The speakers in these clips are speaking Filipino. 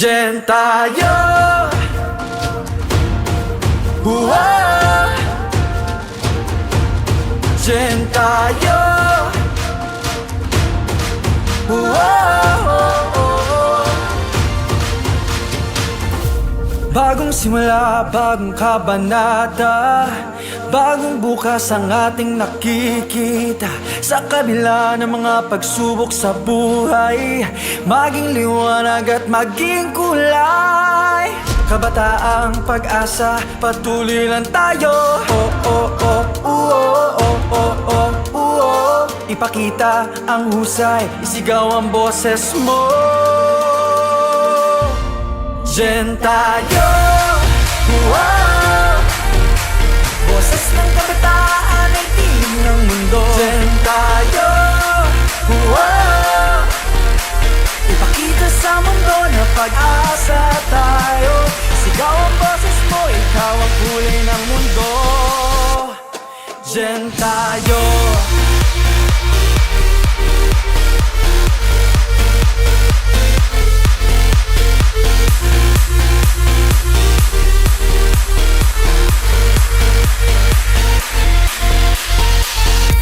Gen tayo. Gen tayo. Bagong simula, bagong kabanata, bagong bukas ang ating nakikita. Sa kabila ng mga pagsubok sa buhay, maging liwanag at maging kulay. Kabataang pag-asa, patuloy lang tayo. Ipakita ang husay, isigaw ang boses mo. Gen tayo. Boses ng kabataan ay tinig ng mundo. Gen tayo. Ipakita sa mundo na pag-asa tayo. Sigaw ang boses mo, ikaw ang kulay ng mundo. Gen tayo.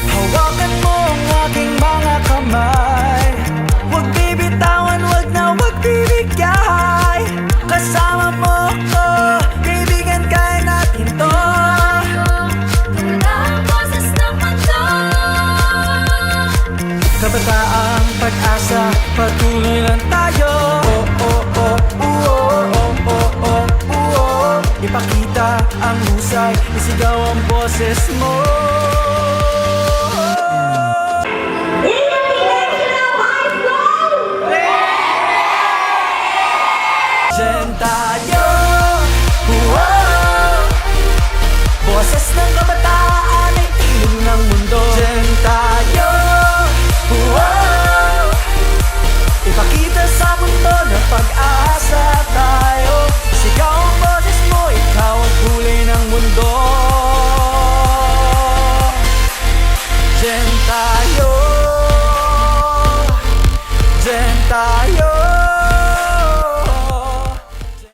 Hawakan mo ang aking mga kamay, huwag bibitawan, huwag na huwag bibigay. Kasama mo ko, kaibigan, kaya natin to. Ganda ang boses ng mundo. Kabataang pag-asa, patuloy lang tayo. Ipakita ang husay, isigaw ang boses mo. Gen tayo. Boses ng kabataan ay tinig ng mundo. Gen tayo. Ipakita sa mundo na pag-asa tayo. Sigaw ang boses mo, ikaw ang kulay ng mundo. Gen tayo. Gen tayo.